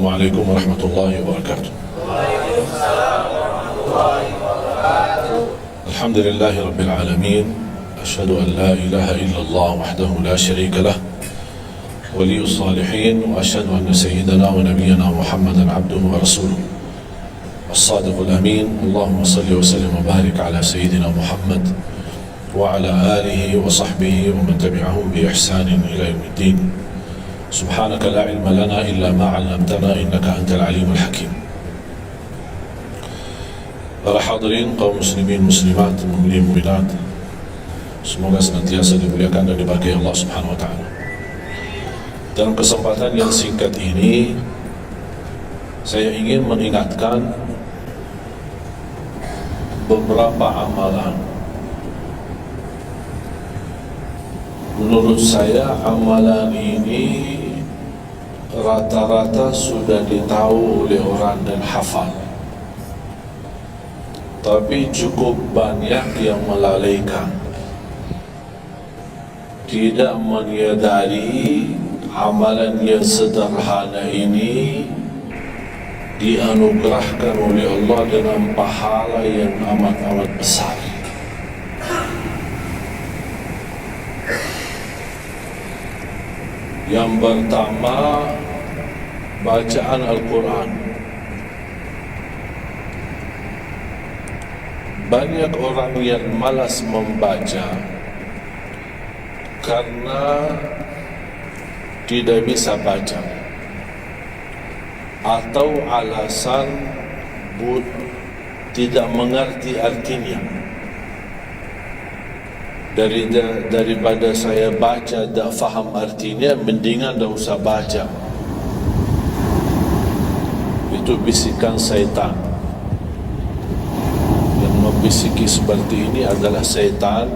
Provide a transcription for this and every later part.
Assalamualaikum warahmatullahi wabarakatuh. Alhamdulillahi rabbil alamin. Asyhadu an la ilaha illallah wahdahu la syarika lah, waliyus salihin, wa asyhadu anna sayyidana wa nabiyyana Muhammadan abduhu wa rasuluh as-sadiqul amin. Allahumma salli wa sallim wa barik ala sayyidina Muhammad wa ala alihi wa sahbihi wa man tabi'ahum bi ihsanin ila yaumiddin. Subhanaka la ilma lana illa ma 'allamtana innaka antal alimul hakim. Para hadirin kaum muslimin muslimat, mukminin mukminat, semoga senantiasa dimuliakan dan diberkahi Allah Subhanahu wa taala. Dalam kesempatan yang singkat ini, saya ingin mengingatkan beberapa amalan. Menurut saya amalan ini rata-rata sudah ditahu oleh orang dan hafal, tapi cukup banyak yang melalaikan, tidak menyadari amalan yang sederhana ini dianugerahkan oleh Allah dengan pahala yang amat-amat besar. Yang pertama, bacaan Al-Quran. Banyak orang yang malas membaca karena tidak bisa baca, atau alasan tidak mengerti artinya. Daripada saya baca tak faham artinya, mendingan tak usah baca. Itu bisikan syaitan. Yang membisiki seperti ini adalah syaitan.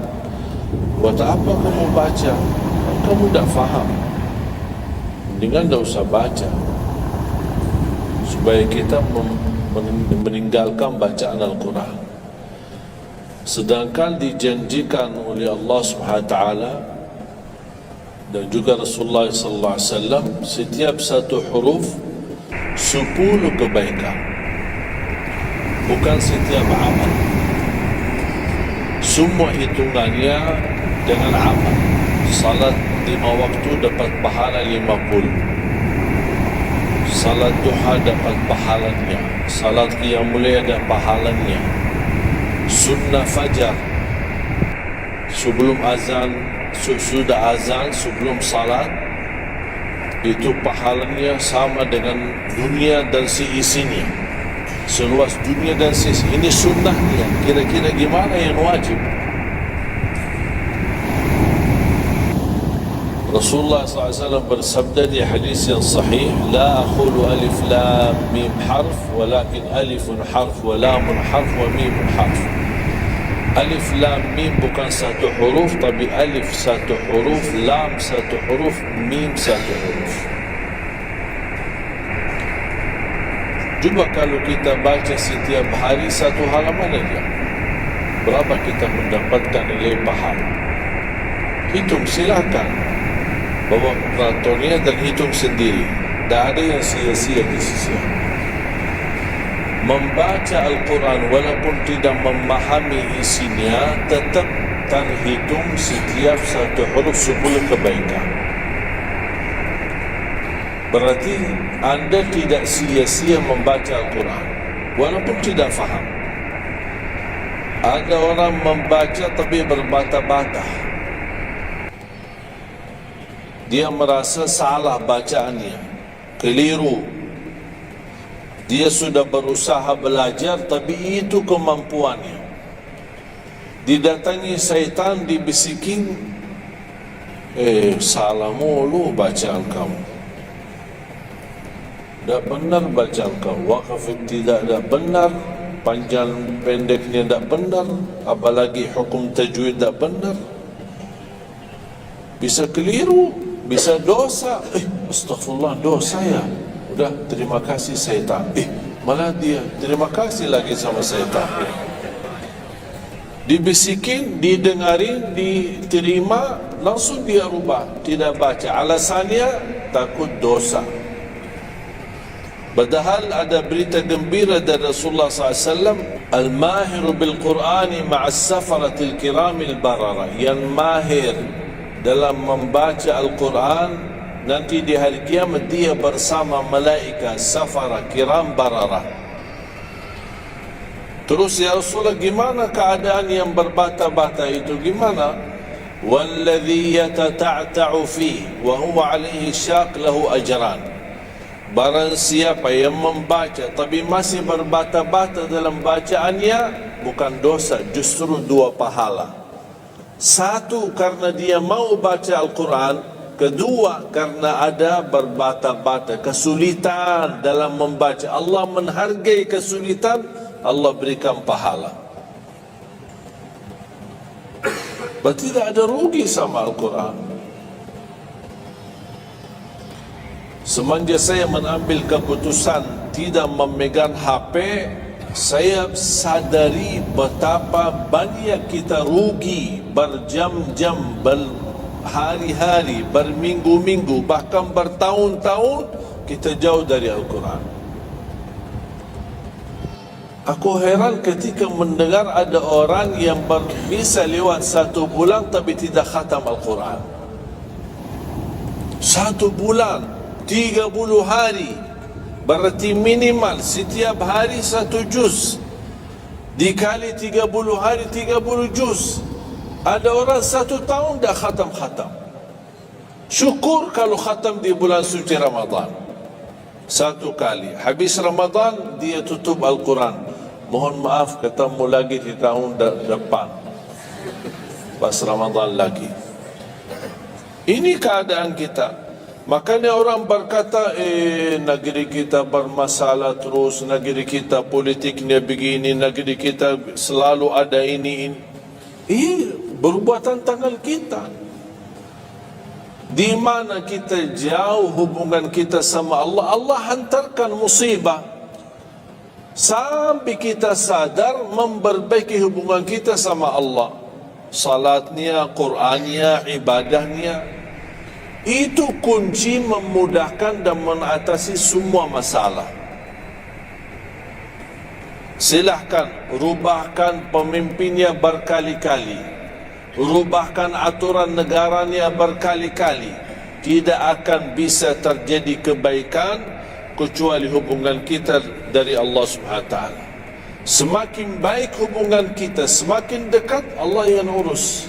Buat apa kamu baca? Kamu tak faham. Mendingan tak usah baca, supaya kita meninggalkan bacaan Al-Quran. Sedangkan dijanjikan oleh Allah Subhanahu wa taala dan juga Rasulullah sallallahu alaihi wasallam, setiap satu huruf 10 kebaikan. Bukan setiap amal. Semua hitungannya dengan amal. Salat 5 waktu dapat pahala 50. Salat duha dapat pahalanya. Salat qiyamul lail ada pahalanya. Sunnah fajar sebelum azan, sudah azan sebelum salat, itu pahalanya sama dengan dunia dan seisinya, seluas dunia dan seisi. Ini sunnahnya. Kira-kira gimana yang wajib? Rasulullah SAW bersabda di hadis yang sahih, la aqulu alif lam mim harf, walakin alifun harf wa lamun harf wa mimun harf. Alif lam mim bukan satu huruf, tapi alif satu huruf, lam satu huruf, mim satu huruf. Cuba kalau kita baca setiap hari satu halaman saja, berapa kita mendapatkan nilai pahala? Hitung, silakan. Bawa kalkulatornya dan hitung sendiri. Tak ada yang sia-sia di sisi. Membaca Al-Quran walaupun tidak memahami isinya, tetap terhitung setiap satu huruf 10 kebaikan. Berarti anda tidak sia-sia membaca Al-Quran walaupun tidak faham. Ada orang membaca tapi berbata-bata. Dia merasa salah bacaannya, keliru. Dia sudah berusaha belajar, tapi itu kemampuannya. Didatangi syaitan, dibisikin, salah mulu bacaan kamu. Tak benar bacaan kamu. Wakaf tidak benar, panjang pendeknya tak benar, apalagi hukum tajwid tak benar. Bisa keliru, bisa dosa. Astaghfirullah, dosa ya. Udah, terima kasih syaitan. Malah dia terima kasih lagi sama syaitan. Dibisikin, didengarin, diterima, langsung dia rubah, tidak baca. Alasannya takut dosa. Padahal ada berita gembira dari Rasulullah SAW, al-mahiru bil-Qur'ani ma'as safaratil kiramil barara, yang mahir dalam membaca Al-Quran nanti di hari kiamat dia bersama malaikat safara kiram barara. Terus ya Rasulullah, gimana keadaan yang berbata-bata itu, gimana? Walladhi yatata'ta'u fihi wa huwa alaihi syaq lahu ajran. Barang siapa yang membaca tapi masih berbata-bata dalam bacaannya, bukan dosa, justru 2 pahala. Satu, karena dia mau baca Al-Quran. Kedua, karena ada berbata-bata, kesulitan dalam membaca. Allah menghargai kesulitan, Allah berikan pahala. Berarti tidak ada rugi sama Al-Quran. Semenjak saya mengambil keputusan tidak memegang HP, saya sadari betapa banyak kita rugi berjam-jam, berhari-hari, berminggu-minggu, bahkan bertahun-tahun kita jauh dari Al-Quran. Aku heran ketika mendengar ada orang yang bisa lewat 1 bulan tapi tidak khatam Al-Quran. 1 bulan 30 hari, berarti minimal setiap hari 1 juz, dikali 30 hari 30 juz. Ada orang 1 tahun dah khatam-khatam. Syukur kalau khatam di bulan suci Ramadan 1 kali, habis Ramadan dia tutup Al-Quran. Mohon maaf, ketemu lagi di tahun depan pas Ramadan lagi. Ini keadaan kita. Makanya orang berkata, negeri kita bermasalah terus, negeri kita politiknya begini, negeri kita selalu ada ini. Perbuatan tangan kita. Di mana kita jauh hubungan kita sama Allah, Allah hantarkan musibah sampai kita sadar memperbaiki hubungan kita sama Allah. Salatnya, Qur'annya, ibadahnya. Itu kunci memudahkan dan mengatasi semua masalah. Silahkan rubahkan pemimpinnya berkali-kali, rubahkan aturan negaranya berkali-kali, tidak akan bisa terjadi kebaikan kecuali hubungan kita dari Allah SWT. Semakin baik hubungan kita, semakin dekat, Allah yang urus.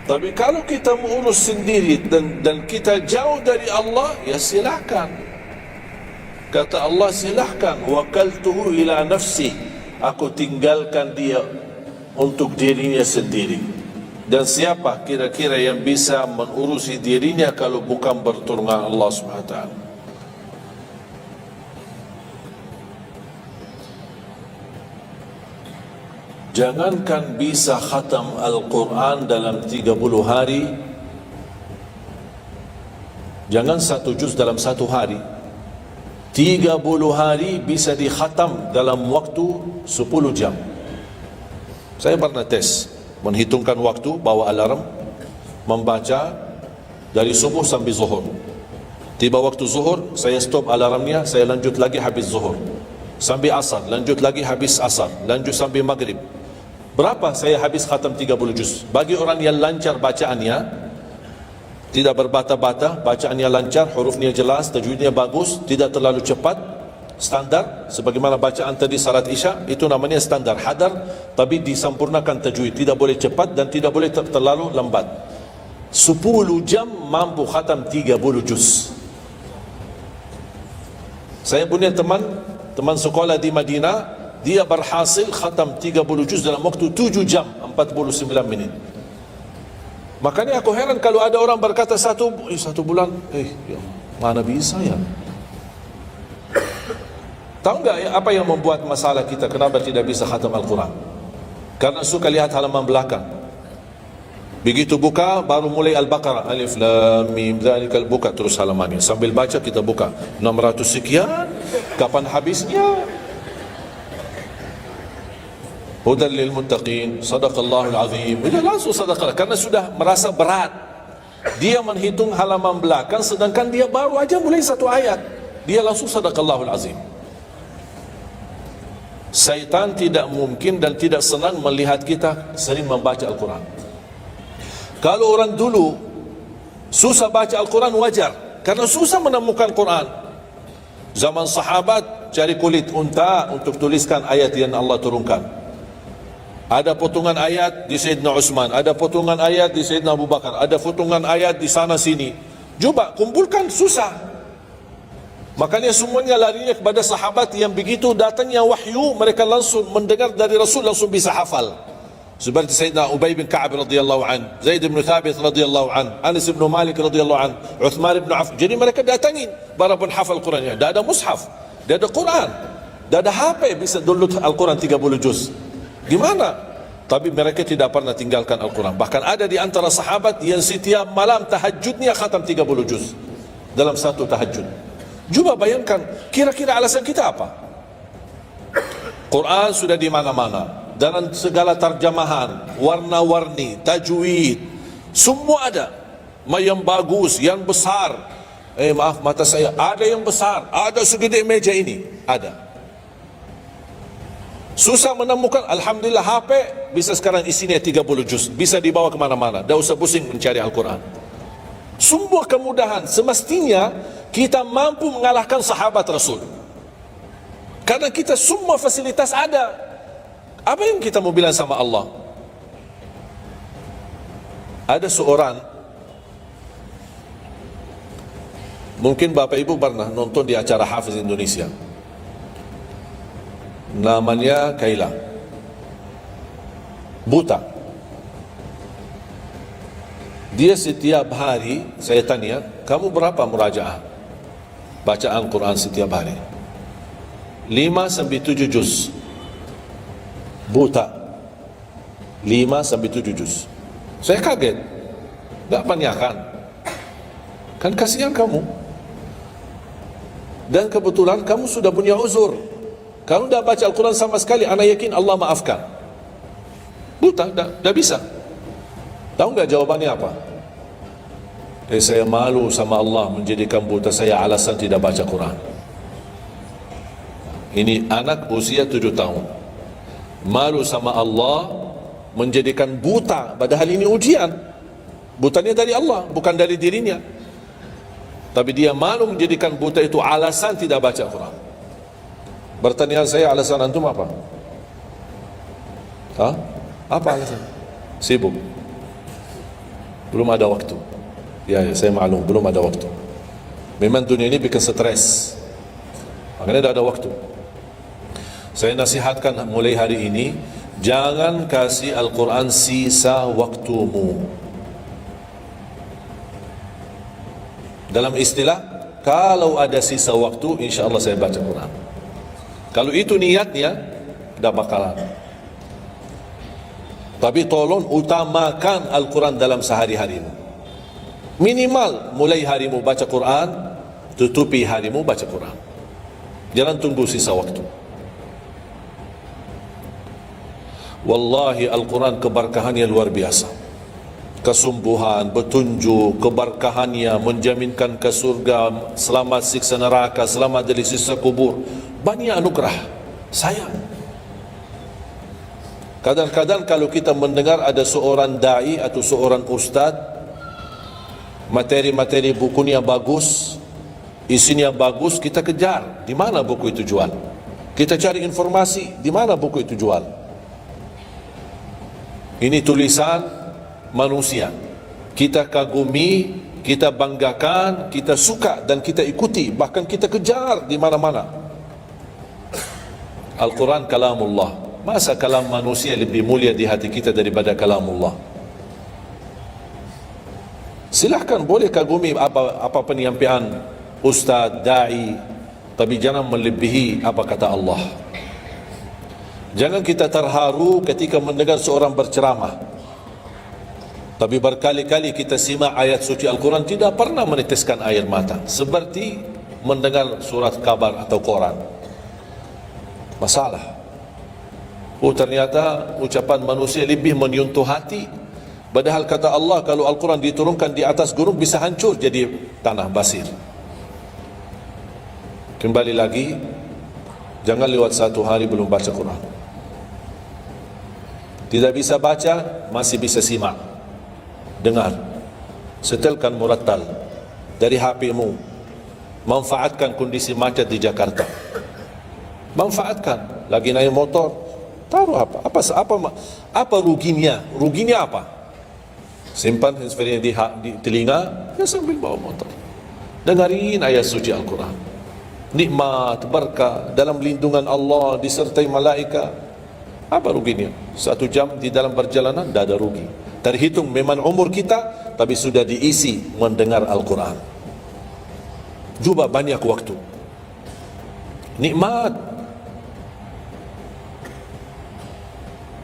Tapi kalau kita mengurus sendiri dan kita jauh dari Allah, ya silahkan. Kata Allah, silahkan. Wakaltuhu ila nafsi, aku tinggalkan dia untuk dirinya sendiri. Dan siapa kira-kira yang bisa mengurusi dirinya kalau bukan pertolongan Allah SWT? Jangankan bisa khatam Al-Quran dalam 30 hari, jangan 1 juz dalam 1 hari, 30 hari bisa dikhatam dalam waktu 10 jam. Saya pernah tes, menghitungkan waktu, bawa alarm, membaca dari subuh sampai zuhur. Tiba waktu zuhur, saya stop alarmnya, saya lanjut lagi habis zuhur. Sampai asar, lanjut lagi habis asar, lanjut sampai maghrib. Berapa saya habis khatam 30 juz? Bagi orang yang lancar bacaannya, tidak berbata-bata, bacaannya lancar, hurufnya jelas, tajwidnya bagus, tidak terlalu cepat, standar, sebagaimana bacaan tadi salat isya, itu namanya standar, hadar, tapi disempurnakan tajwid, tidak boleh cepat dan tidak boleh terlalu lambat. 10 jam mampu khatam 30 juz. Saya punya teman sekolah di Madinah, dia berhasil khatam 30 juz dalam waktu 7 jam 49 minit. Makanya aku heran kalau ada orang berkata 1 bulan, ya, mana bisa ya? Tahu enggak ya, apa yang membuat masalah kita kenapa tidak bisa khatam Al-Quran? Karena suka lihat halaman belakang. Begitu buka baru mulai Al-Baqarah, Alif Lam Mim Dzalikal, buka terus halamannya. Sambil baca kita buka 600 sekian, kapan habisnya? Hudan lil muttaqin, sadaqallahul azim. Dia langsung sadaqah karena sudah merasa berat. Dia menghitung halaman belakang sedangkan dia baru aja mulai 1 ayat. dia langsung sadaqallahul azim. Syaitan tidak mungkin dan tidak senang melihat kita sering membaca Al-Quran. Kalau orang dulu susah baca Al-Quran wajar, karena susah menemukan Quran. Zaman sahabat cari kulit unta untuk tuliskan ayat yang Allah turunkan. Ada potongan ayat di Sayyidina Utsman, ada potongan ayat di Sayyidina Abu Bakar, ada potongan ayat di sana sini. Coba kumpulkan, susah. Makanya semuanya larinya kepada sahabat yang begitu datangnya wahyu, mereka langsung mendengar dari Rasul, langsung bisa hafal. Seperti Sayyidina Ubay bin Ka'ab radhiyallahu an, Zaid bin Thabit radhiyallahu an, Anas bin Malik radhiyallahu an, Uthman bin Affan. Jadi mereka datangin para penghafal Qurannya. Dah ada mushaf, dah ada Quran, dah ada HP bisa download Al-Quran 30 juz. Gimana? Tapi mereka tidak pernah tinggalkan Al-Quran. Bahkan ada di antara sahabat yang setiap malam tahajudnya khatam 30 juz dalam satu tahajud. Cuba bayangkan, kira-kira alasan kita apa? Quran sudah di mana-mana, dalam segala terjemahan, warna-warni, tajwid, semua ada. Yang bagus, yang besar. Maaf, mata saya, ada yang besar, ada segede meja ini, ada. Susah menemukan, alhamdulillah HP bisa sekarang isinya 30 juz, bisa dibawa kemana-mana, tidak usah pusing mencari Al-Quran. Semua kemudahan, semestinya kita mampu mengalahkan sahabat Rasul, karena kita semua fasilitas ada. Apa yang kita mau bilang sama Allah? Ada seorang, mungkin Bapak Ibu pernah nonton di acara Hafiz Indonesia, namanya Kaila, buta. Dia setiap hari, saya tanya, kamu berapa murajaah bacaan Quran setiap hari? 5-7 juz. Buta, 5-7 juz. Saya kaget, tak tanyakan, kan kasihan kamu. Dan kebetulan kamu sudah punya uzur, kamu dah baca Al-Quran sama sekali. Anak yakin Allah maafkan. Buta, dah bisa. Tahu nggak jawabannya apa? Saya malu sama Allah menjadikan buta saya alasan tidak baca Quran. Ini anak usia 7 tahun, malu sama Allah menjadikan buta, padahal ini ujian. Butanya dari Allah, bukan dari dirinya. Tapi dia malu menjadikan buta itu alasan tidak baca Quran. Pertanyaan saya, alasan antum apa? Apa alasan? Sibuk, belum ada waktu. Ya, saya maklum, belum ada waktu. Memang dunia ini bikin stres, makanya tidak ada waktu. Saya nasihatkan mulai hari ini, jangan kasih Al-Quran sisa waktumu. Dalam istilah, kalau ada sisa waktu, insya Allah saya baca Quran. Kalau itu niatnya, tidak bakalan. Tapi tolong utamakan Al-Quran dalam sehari-harimu. Minimal mulai harimu baca Quran, tutupi harimu baca Quran. Jangan tunggu sisa waktu. Wallahi Al-Quran keberkahannya luar biasa. Kesumbuhan, petunjuk, keberkahannya menjaminkan ke surga, selamat siksa neraka, selamat dari siksa kubur. Banyak anugerah. Sayang, kadang-kadang kalau kita mendengar ada seorang da'i atau seorang ustaz, materi-materi bukunya bagus, isinya bagus, kita kejar. Di mana buku itu jual? Kita cari informasi, di mana buku itu jual? Ini tulisan manusia, kita kagumi, kita banggakan, kita suka dan kita ikuti, bahkan kita kejar di mana-mana. Al-Quran kalamullah. Masa kalam manusia lebih mulia di hati kita daripada kalamullah? Silahkan, boleh kagumi apa penyampaian ustaz, da'i, tapi jangan melebihi apa kata Allah. Jangan kita terharu ketika mendengar seorang berceramah, tapi berkali-kali kita simak ayat suci Al-Quran tidak pernah meneteskan air mata, seperti mendengar surat kabar atau koran. Masalah. Ternyata ucapan manusia lebih menyentuh hati. Padahal kata Allah, kalau Al-Quran diturunkan di atas gunung bisa hancur jadi tanah basir. Kembali lagi, jangan lewat 1 hari belum baca Quran. Tidak bisa baca, masih bisa simak, dengar, setelkan murattal dari HP-mu. Manfaatkan kondisi macet di Jakarta. Manfaatkan. Lagi naik motor, taruh apa ruginya? Ruginya apa? Simpan handphone di telinga, ya sambil bawa motor. Dengarin ayat suci Al-Quran. Nikmat, berkah, dalam lindungan Allah, disertai malaikat. Apa ruginya? 1 jam di dalam perjalanan, tidak ada rugi. Terhitung memang umur kita, tapi sudah diisi mendengar Al-Quran. Juga banyak waktu. Nikmat.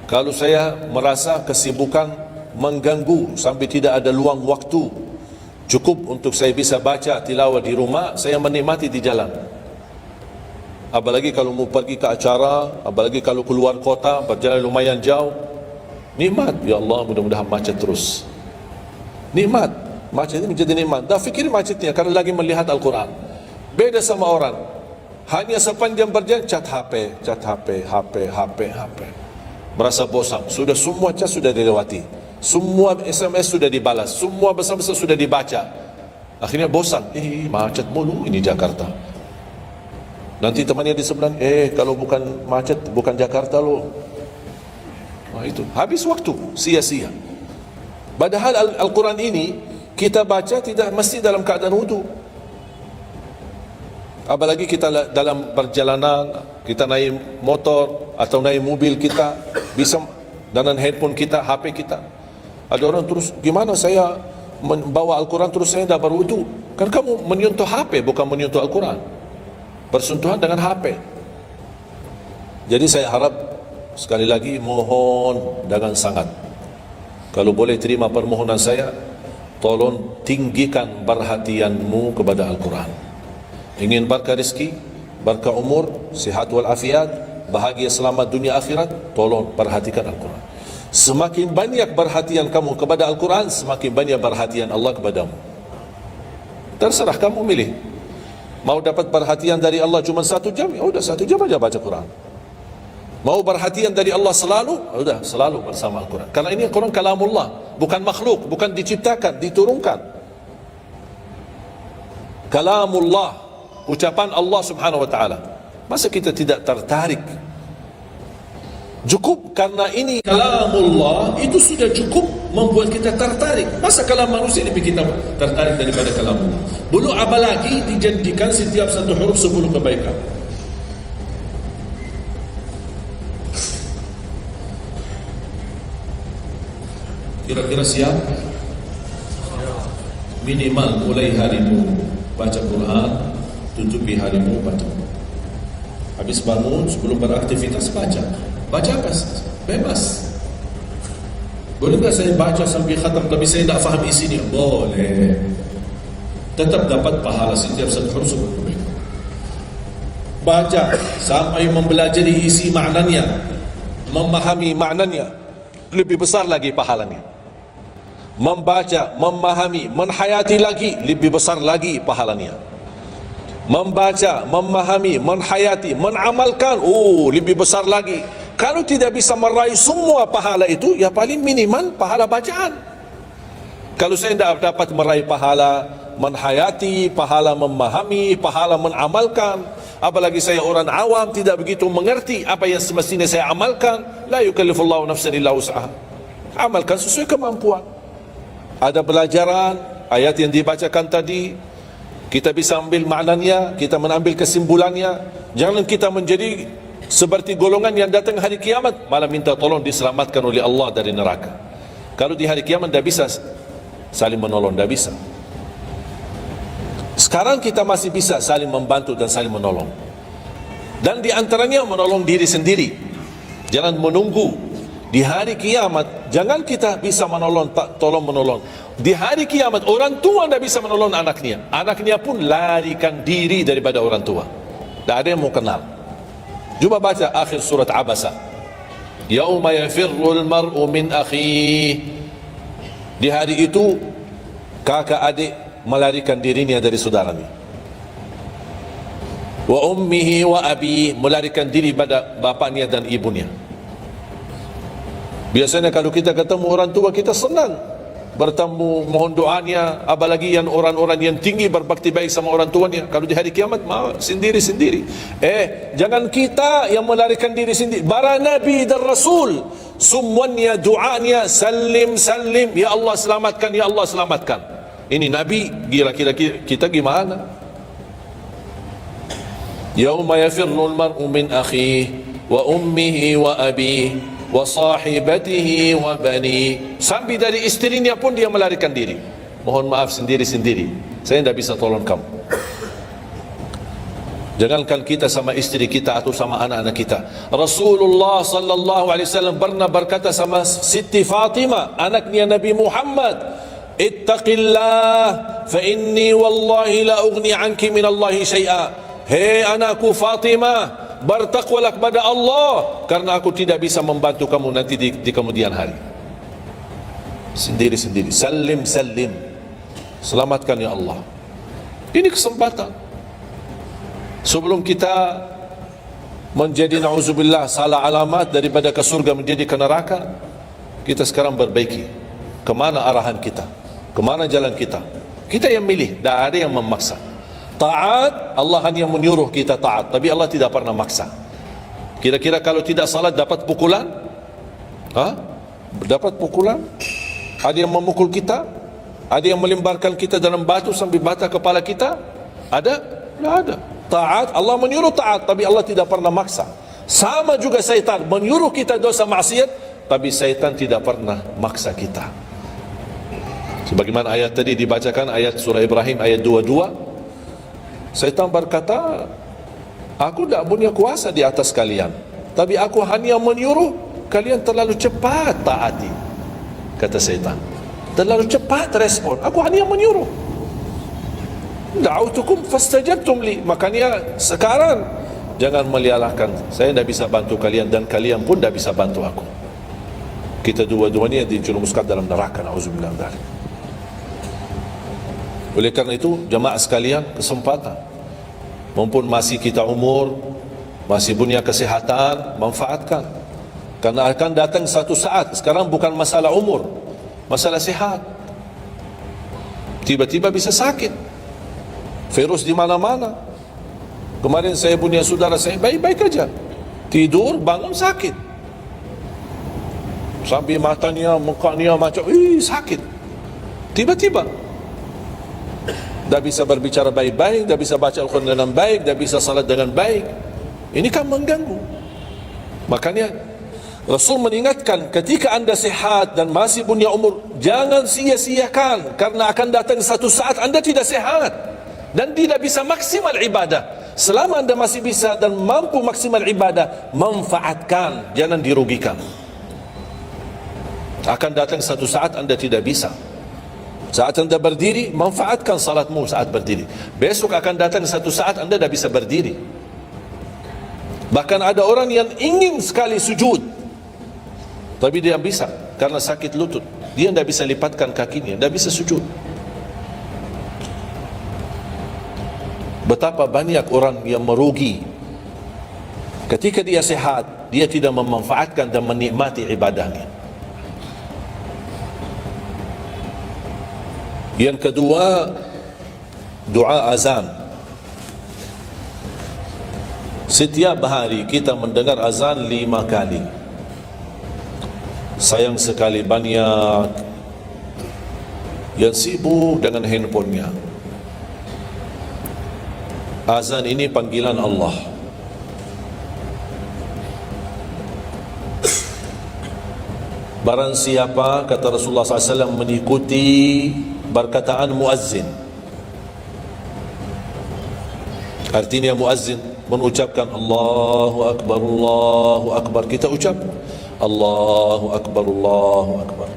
Kalau saya merasa kesibukan mengganggu sampai tidak ada luang waktu cukup untuk saya bisa baca tilawah di rumah, saya menikmati di jalan. Apalagi kalau mau pergi ke acara, apalagi kalau keluar kota, berjalan lumayan jauh, nikmat. Ya Allah, mudah-mudahan macet terus. Nikmat. Macet ini menjadi nikmat. Dah fikir macetnya karena lagi melihat Al-Quran. Beda sama orang, hanya sepanjang berjalan cat HP, HP. Merasa bosan. Sudah semua cat sudah dilewati, semua SMS sudah dibalas, semua pesan-pesan sudah dibaca. Akhirnya bosan. Macet mulu ini Jakarta. Nanti temannya di sebelah, kalau bukan macet, bukan Jakarta loh. Nah itu, habis waktu, sia-sia. Padahal Al-Quran ini kita baca tidak mesti dalam keadaan wudu. Apalagi kita dalam perjalanan, kita naik motor atau naik mobil, kita bisa dengan handphone kita, HP kita. Ada orang terus, gimana saya membawa Al-Quran terus saya tidak berwudu? Kan kamu menyentuh HP, bukan menyentuh Al-Quran. Bersentuhan dengan HP. Jadi saya harap, sekali lagi mohon dengan sangat, kalau boleh terima permohonan saya, tolong tinggikan perhatianmu kepada Al-Quran. Ingin berkah rezeki, berkah umur, sihat wal afiat, bahagia selamat dunia akhirat, tolong perhatikan Al-Quran. Semakin banyak perhatian kamu kepada Al-Quran, semakin banyak perhatian Allah kepadamu. Terserah kamu milih. Mau dapat perhatian dari Allah cuma 1 jam, ya udah 1 jam aja baca Quran. Mau perhatian dari Allah selalu, ya udah selalu bersama Al-Quran. Karena ini Al-Quran kalamullah, bukan makhluk, bukan diciptakan, diturunkan. Kalamullah, ucapan Allah subhanahu wa ta'ala. Masa kita tidak tertarik? Cukup karena ini kalamullah, itu sudah cukup membuat kita tertarik. Masa kalam manusia lebih kita tertarik daripada kalamullah? Belum apalagi dijadikan setiap satu huruf 10 kebaikan. Kira-kira siap? Minimal mulai harimu baca Quran, tutupi harimu baca. Habis bangun sebelum beraktivitas baca apa? Bebas. Boleh tak saya baca sampai khatam tapi saya tak faham isinya? Boleh. Tetap dapat pahala setiap satu huruf 10 kebaikan. Baca sampai mempelajari isi maknanya, memahami maknanya, lebih besar lagi pahalanya. Membaca, memahami, menhayati lagi, lebih besar lagi pahalanya. Membaca, memahami, menhayati, menamalkan, lebih besar lagi. Kalau tidak bisa meraih semua pahala itu, ya paling minimal pahala bacaan. Kalau saya tidak dapat meraih pahala menhayati, pahala memahami, pahala menamalkan, apalagi saya orang awam tidak begitu mengerti apa yang semestinya saya amalkan, la yukallifullahu nafsan illa wus'aha. Amalkan sesuai kemampuan. Ada pelajaran ayat yang dibacakan tadi, kita bisa ambil maknanya, kita mengambil kesimpulannya. Jangan kita menjadi seperti golongan yang datang hari kiamat malah minta tolong diselamatkan oleh Allah dari neraka. Kalau di hari kiamat tidak bisa saling menolong, tidak bisa. Sekarang kita masih bisa saling membantu dan saling menolong. Dan di antaranya menolong diri sendiri. Jangan menunggu di hari kiamat. Jangan kita bisa menolong, tolong menolong. Di hari kiamat orang tua tidak bisa menolong anaknya. Anaknya pun larikan diri daripada orang tua. Tidak ada yang mau kenal. Cuba baca akhir surat Abasa. Yauma yafirrul mar'u min akhihi. Di hari itu kakak adik melarikan dirinya dari saudaranya. wa ummihi wa abi, melarikan diri pada bapaknya dan ibunya. Biasanya kalau kita ketemu orang tua kita senang bertemu, mohon doanya, apalagi yang orang-orang yang tinggi berbakti baik sama orang tuanya. Kalau di hari kiamat sendiri-sendiri. Jangan kita yang melarikan diri sendiri. Para nabi dan rasul semuanya doanya salim salim, ya Allah selamatkan, ya Allah selamatkan. Ini nabi, kira-kira kita gimana? Yauma yafirrul mar'u min akhihi wa ummihi wa abihi wa sahibatihi wa bani. Sampai dari istrinya pun dia melarikan diri. Mohon maaf, sendiri-sendiri, saya tidak bisa tolong kamu. Jangankan kita sama istri kita atau sama anak-anak kita. Rasulullah sallallahu alaihi wasallam pernah berkata sama Siti Fatimah, anaknya Nabi Muhammad, ittaqillah fa inni wallahi la ughni anki min Allahi syai'a. Hei anakku Fatimah, bertakwalah kepada Allah, karena aku tidak bisa membantu kamu nanti di kemudian hari. Sendiri-sendiri, salim salim, selamatkan ya Allah. Ini kesempatan sebelum kita menjadi na'udzubillah salah alamat daripada ke surga menjadi ke neraka. Kita sekarang perbaiki kemana arahan kita, kemana jalan kita. Kita yang milih, tidak ada yang memaksa. Taat, Allah hanya menyuruh kita taat, tapi Allah tidak pernah maksa. Kira-kira kalau tidak salat dapat pukulan? Dapat pukulan? Ada yang memukul kita? Ada yang melemparkan kita dalam batu sampai bata kepala kita? Ada? Tidak ada. Taat, Allah menyuruh taat, tapi Allah tidak pernah maksa. Sama juga syaitan menyuruh kita dosa maksiat, tapi syaitan tidak pernah maksa kita. Sebagaimana ayat tadi dibacakan, ayat surah Ibrahim ayat 22. Syaitan berkata, aku tidak punya kuasa di atas kalian, tapi aku hanya menyuruh kalian terlalu cepat taati. Kata syaitan, terlalu cepat respon, aku hanya menyuruh. Da'autukum fastajabtum li. Makanya sekarang jangan melialahkan, saya tidak bisa bantu kalian dan kalian pun tidak bisa bantu aku. Kita dua-duanya dijerumuskan dalam neraka, na'udzubillah min dzalik. Oleh karena itu, jemaah sekalian, kesempatan, mumpun masih kita umur, masih punya kesehatan, manfaatkan. Karena akan datang satu saat, sekarang bukan masalah umur, masalah sehat. Tiba-tiba bisa sakit, virus di mana-mana. Kemarin saya punya saudara saya baik-baik aja, tidur bangun sakit, sampai matanya, mukanya macam sakit. Tiba-tiba tidak bisa berbicara baik-baik, tidak bisa baca Al-Quran dengan baik, tidak bisa salat dengan baik. Ini kan mengganggu. Makanya Rasul mengingatkan, ketika anda sehat dan masih punya umur, jangan sia-siakan, karena akan datang satu saat anda tidak sehat dan tidak bisa maksimal ibadah. Selama anda masih bisa dan mampu maksimal ibadah, manfaatkan, jangan dirugikan. Akan datang satu saat anda tidak bisa. Saat anda berdiri, manfaatkan salatmu saat berdiri. Besok akan datang satu saat anda tidak bisa berdiri. Bahkan ada orang yang ingin sekali sujud, tapi dia bisa karena sakit lutut. Dia tidak bisa lipatkan kakinya, tidak bisa sujud. Betapa banyak orang yang merugi ketika dia sehat, dia tidak memanfaatkan dan menikmati ibadahnya. Yang kedua, doa azan. Setiap hari kita mendengar azan 5 kali. Sayang sekali banyak yang sibuk dengan handphonenya. Azan ini panggilan Allah. Barang siapa, kata Rasulullah SAW, mengikuti perkataan muazzin, artinya muazzin mengucapkan Allahu Akbar, kita ucap Allahu Akbar,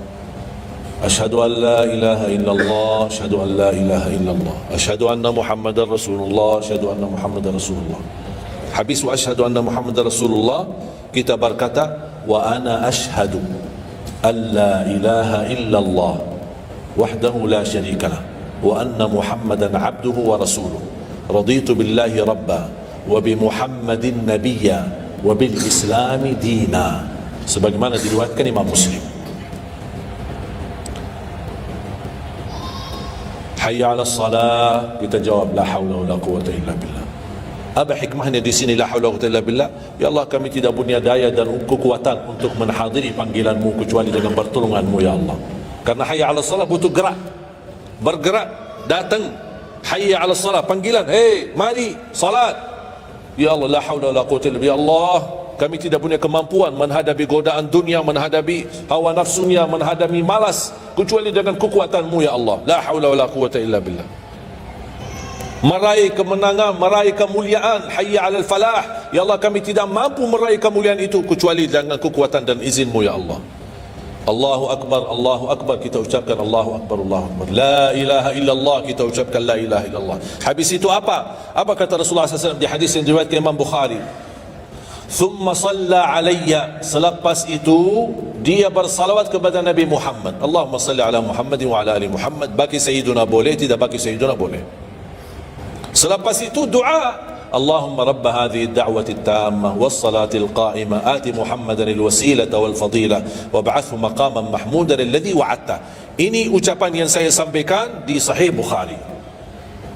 asyhadu an la ilaha illallah, asyhadu an la ilaha illallah, asyhadu anna Muhammadar Rasulullah, asyhadu anna Muhammadar Rasulullah. Habis wa asyhadu anna Muhammadar Rasulullah, kita berkata wa ana asyhadu an la ilaha illallah wahdahu la syarika lah wa anna Muhammadan abduhu wa rasuluh, raditu billahi rabba wa bi Muhammadin nabiyya wa bil Islami dina, sebagaimana diriwayatkan Imam Muslim. Hayya 'alas salah, kita jawab la haula wala quwwata illa billah. Apa hikmahnya di sini la haula wala quwwata illa billah? Ya Allah, kami tidak punya daya dan kekuatan untuk menghadiri panggilan-Mu kecuali dengan pertolongan-Mu ya Allah. Karena hayya 'alas salah butuh gerak, bergerak, datang. Hayya 'alas salah, panggilan, hei mari salat. Ya Allah, la haula wala quwwata illa billah. Ya Allah, kami tidak punya kemampuan menghadapi godaan dunia, menghadapi hawa nafsunya, menghadapi malas kecuali dengan kekuatan-Mu ya Allah. La haula wala quwwata illa billah. Meraih kemenangan, meraih kemuliaan, hayya 'alal falah. Ya Allah, kami tidak mampu meraih kemuliaan itu kecuali dengan kekuatan dan izin-Mu ya Allah. Allahu Akbar, kita ucapkan Allahu Akbar, Allahu Akbar. La ilaha illallah, kita ucapkan la ilaha illallah. Habis itu apa? Apa kata Rasulullah SAW di hadis yang diriwayatkan Imam Bukhari? Thumma salla alayya, selepas itu dia bersalawat kepada Nabi Muhammad. Allahumma salli ala Muhammadin wa ala ali Muhammad. Bagi Sayyiduna boleh, tidak bagi Sayyiduna boleh. Selepas itu doa, Allahumma rabba hadhihi ad-da'wati at-tammah was-salati al-qa'imah ati Muhammadan al-wasilata wal-fadilah wab'athhu maqaman mahmudan alladhi wa'adta. Ini ucapan yang saya sampaikan di Sahih Bukhari.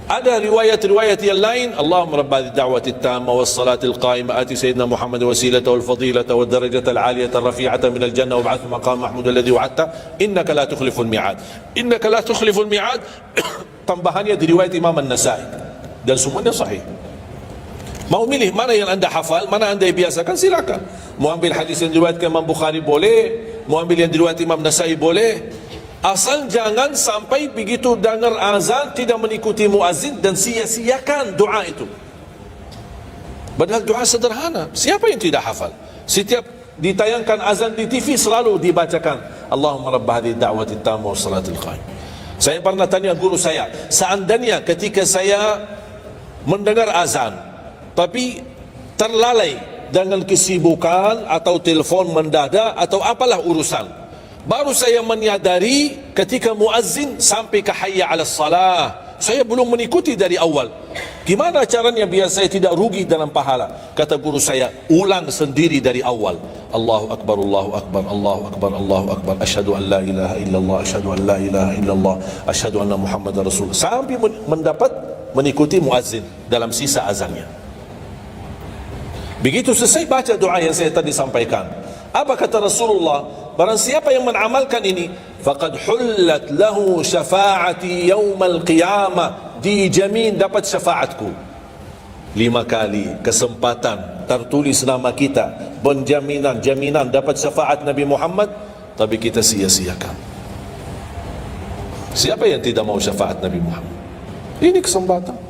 Ada riwayat-riwayat yang lain, Allahumma rabba hadhihi ad-da'wati at-tammah was-salati al-qa'imah ati sayyidina Muhammadan al-wasilata wal-fadilata wad-darajata al-'aliyata ar-rafi'ata min al-jannah wab'athhu maqaman mahmudan alladhi wa'adta innaka la tukhliful mi'ad. Innaka la tukhliful mi'ad. Tambahannya di riwayat Imam An-Nasa'i dan semuanya sahih. Mau milih mana yang anda hafal, mana anda biasakan, silakan. Mau ambil hadis yang diriwayatkan Imam Bukhari boleh, mau ambil yang diriwayatkan Imam Nasai boleh. Asal jangan sampai begitu dengar azan tidak mengikuti muazzin dan sia-siakan doa itu. Padahal doa sederhana, siapa yang tidak hafal? Setiap ditayangkan azan di TV selalu dibacakan Allahumma rabb hadhihi da'wati tammah was salatil qa'imah. Saya pernah tanya guru saya, seandainya ketika saya mendengar azan tapi terlalai dengan kesibukan atau telefon mendadak atau apalah urusan, baru saya menyadari ketika muazzin sampai ke hayya 'alas salah, saya belum mengikuti dari awal. Gimana caranya biar saya tidak rugi dalam pahala? Kata guru saya, ulang sendiri dari awal. Allahu Akbar, Allahu Akbar, Allahu Akbar, Allahu Akbar, asyhadu an la ilaha illallah, asyhadu an la ilaha illallah, asyhadu anna Muhammadar Rasulullah, sampai mendapat mengikuti muazzin dalam sisa azannya. Begitu selesai baca doa yang saya tadi sampaikan, apa kata Rasulullah? Barang siapa yang mengamalkan ini, faqad hullat lahu syafa'ati yaumal qiyamah, dijamin dapat syafaatku. 5 kali kesempatan tertulis nama kita, jaminan dapat syafaat Nabi Muhammad, tapi kita sia-siakan. Siapa yang tidak mau syafaat Nabi Muhammad? Ini kesempatan.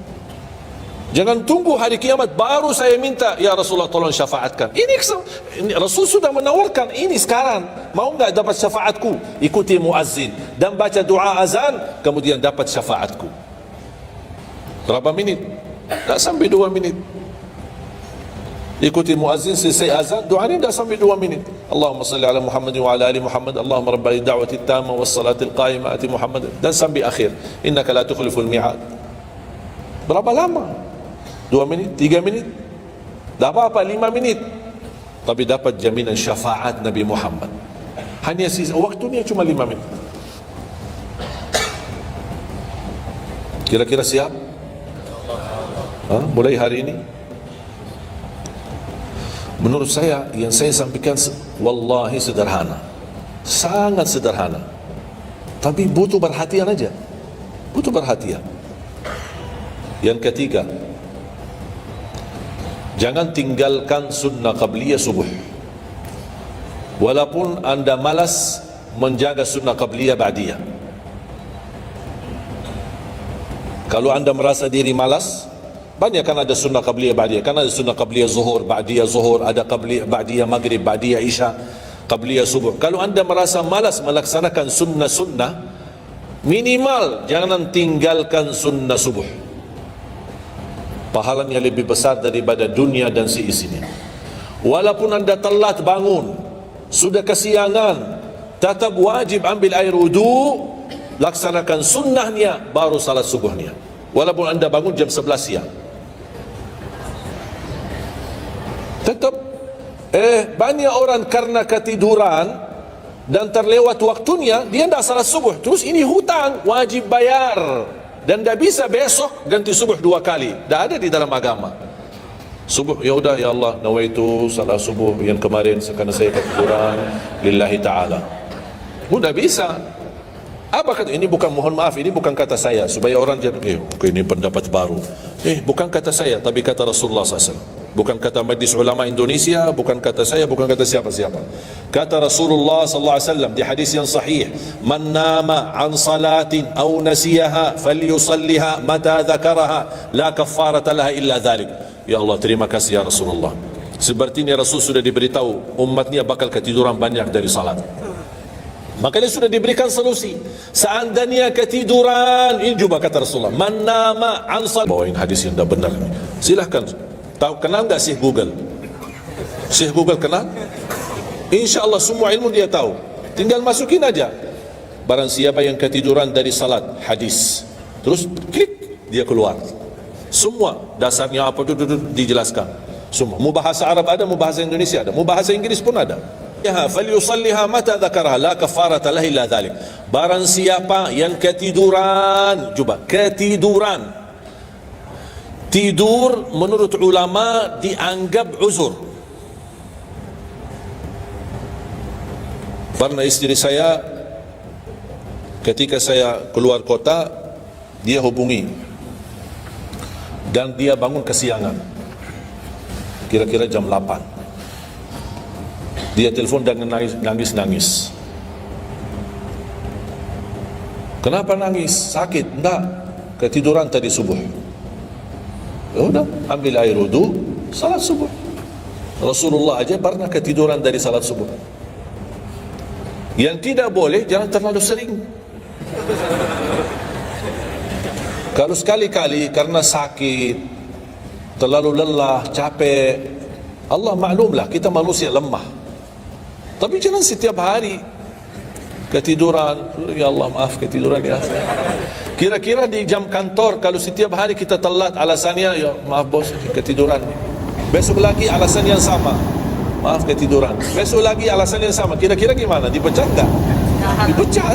Jangan tunggu hari kiamat baru saya minta, ya Rasulullah tolong syafaatkan. Ini Rasul sudah menawarkan ini sekarang. Mau enggak dapat syafaatku? Ikuti muazzin dan baca doa azan, kemudian dapat syafaatku. Berapa minit? Tak sampai 2 minit. Ikuti muazzin, selesai azan, doa ini tak sampai 2 minit. Allahumma salli ala Muhammad wa ala ali Muhammad, Allahumma rabba da'wati tammah was salatil qa'imah ati Muhammad, dan sampai akhir, innaka la tukhliful mi'ad. Berapa lama? 2 minit, 3 minit, tak apa-apa, 5 minit, tapi dapat jaminan syafaat Nabi Muhammad. Hanya waktunya cuma 5 minit. Kira-kira siap? Mulai hari ini? Menurut saya, yang saya sampaikan wallahi sederhana, sangat sederhana, tapi butuh perhatian aja, butuh perhatian. Yang ketiga, jangan tinggalkan sunnah qabliyah subuh. Walaupun anda malas menjaga sunnah qabliyah ba'diyah. Kalau anda merasa diri malas, banyak kan ada sunnah qabliyah ba'diyah. Kan ada sunnah qabliyah zuhur, ba'diyah zuhur, ada qabliyah ba'diyah maghrib, ba'diyah isya, qabliyah subuh. Kalau anda merasa malas melaksanakan sunnah-sunnah, minimal jangan tinggalkan sunnah subuh. Pahalanya lebih besar daripada dunia dan seisinya. Walaupun anda telat bangun, sudah kesiangan, tetap wajib ambil air wudu, laksanakan sunnahnya, baru salat subuhnya. Walaupun anda bangun jam 11 siang. Tetap banyak orang karena ketiduran dan terlewat waktunya, dia tidak salat subuh. Terus ini hutang, wajib bayar. Dan tidak bisa besok ganti subuh 2 kali. Tidak ada di dalam agama. Subuh, ya udah, ya Allah, nawaitu salat subuh yang kemarin karena saya ketiduran lillahi ta'ala. Tidak bisa. Apa kata ini? Bukan, mohon maaf, ini bukan kata saya, supaya orang jadi ini pendapat baru. Bukan kata saya, tapi kata Rasulullah SAW. Bukan kata Majlis Ulama Indonesia, bukan kata saya, bukan kata siapa-siapa. Kata Rasulullah SAW di hadis yang sahih, man nama an salatin aw nasiyaha falyusalliha mata dzakaraha la kaffarata laha illa dzalik. Ya Allah, terima kasih ya Rasulullah. Sepertinya Rasul sudah diberitahu umatnya bakal ketiduran banyak dari salat. Makanya sudah diberikan solusi. Seandainya ketiduran, ini juga kata Rasulullah, man nama an salat. Bawain hadis yang dah benar. Silahkan. Tahu, kenal enggak Syekh Google? Syekh Google kenal? InsyaAllah semua ilmu dia tahu. Tinggal masukin aja. Barang siapa yang ketiduran dari salat, hadis. Terus klik, dia keluar. Semua dasarnya apa itu dijelaskan. Semua. Mau bahasa Arab ada, mau bahasa Indonesia ada, mau bahasa Inggris pun ada. Ya, falyusalliha mata dzakaraha la kafarata laha illa dzalik. Barang siapa yang ketiduran, coba ketiduran. Tidur menurut ulama dianggap uzur. Pernah istri saya ketika saya keluar kota, dia hubungi dan dia bangun kesiangan, kira-kira jam 8. Dia telepon dan nangis. Kenapa nangis? Sakit? Enggak, ketiduran tadi subuh. Ya udah, ambil air wudu, salat subuh. Rasulullah aja pernah ketiduran dari salat subuh. Yang tidak boleh, jangan terlalu sering. Kalau sekali-kali karena sakit, terlalu lelah, capek, Allah maklumlah kita manusia lemah. Tapi jangan setiap hari ketiduran. Ya Allah, maaf ketiduran ya. Kira-kira di jam kantor, kalau setiap hari kita telat, alasannya, ya maaf bos, ketiduran. Besok lagi alasan yang sama, maaf ketiduran. Besok lagi alasan yang sama. Kira-kira gimana? Dipecat tak? Dipecat.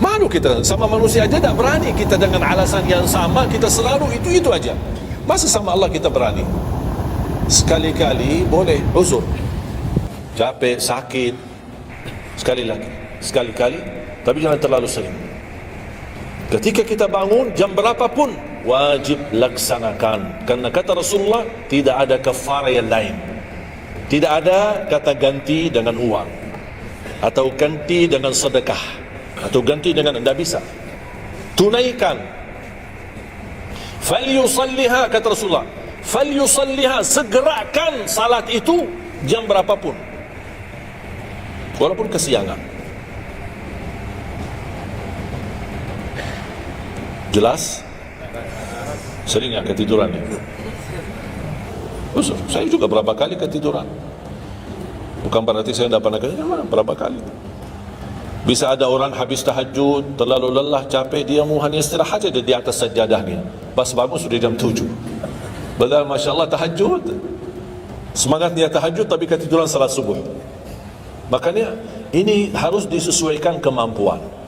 Malu kita, sama manusia aja tak berani. Kita dengan alasan yang sama, kita selalu itu aja. Masa sama Allah kita berani? Sekali-kali boleh uzur, capek, sakit, sekali-kali, tapi jangan terlalu sering. Ketika kita bangun jam berapapun wajib laksanakan, karena kata Rasulullah tidak ada kafarah yang lain. Tidak ada kata ganti dengan uang atau ganti dengan sedekah atau ganti dengan, tidak bisa. Tunaikan. Falyusalliha, kata Rasulullah, falyusalliha, segerakan salat itu jam berapapun walaupun kesiangan. Jelas? Sering ya ketiduran ya? Saya juga berapa kali ketiduran. Bukan berarti saya tidak pernah ketiduran, berapa kali. Bisa ada orang habis tahajud, terlalu lelah, capek, dia mau hanya istirahat saja di atas sajadahnya. Pas bangun sudah jam 7. Padahal Masya Allah tahajud, semangat dia tahajud tapi ketiduran salat subuh. Makanya ini harus disesuaikan kemampuan.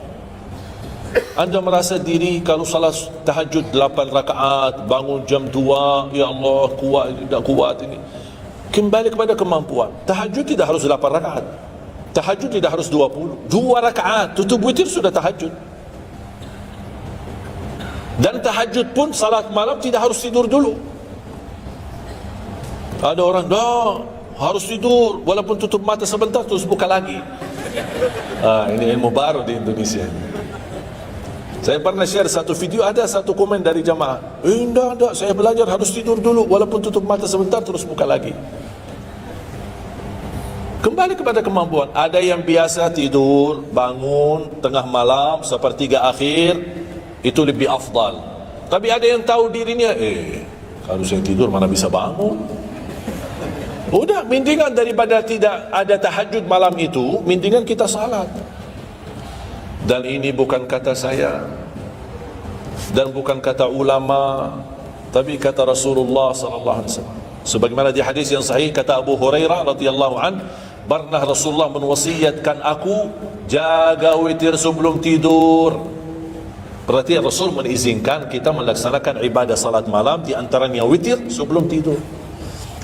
Anda merasa diri kalau salat tahajud 8 rakaat, bangun jam 2, ya Allah kuat, tidak kuat ini. Kembali kepada kemampuan. Tahajud tidak harus 8 rakaat. Tahajud tidak harus 20. 2 rakaat, tutup witir sudah tahajud. Dan tahajud pun salat malam tidak harus tidur dulu. Ada orang, harus tidur, walaupun tutup mata sebentar terus buka lagi. Ini ilmu baru di Indonesia. Saya pernah share satu video, ada satu komen dari jamaah, enggak, saya belajar harus tidur dulu, walaupun tutup mata sebentar terus buka lagi. Kembali kepada kemampuan. Ada yang biasa tidur, bangun tengah malam, sepertiga akhir, itu lebih afdal. Tapi ada yang tahu dirinya, kalau saya tidur mana bisa bangun. Udah, mendingan daripada tidak ada tahajud malam itu, mendingan kita salat. Dan ini bukan kata saya dan bukan kata ulama, tapi kata Rasulullah sallallahu alaihi wasallam. Sebagaimana di hadis yang sahih kata Abu Hurairah radhiyallahu an, pernah Rasulullah menwasiatkan aku jaga witir sebelum tidur. Berarti Rasul mengizinkan kita melaksanakan ibadah salat malam, di antaranya witir sebelum tidur.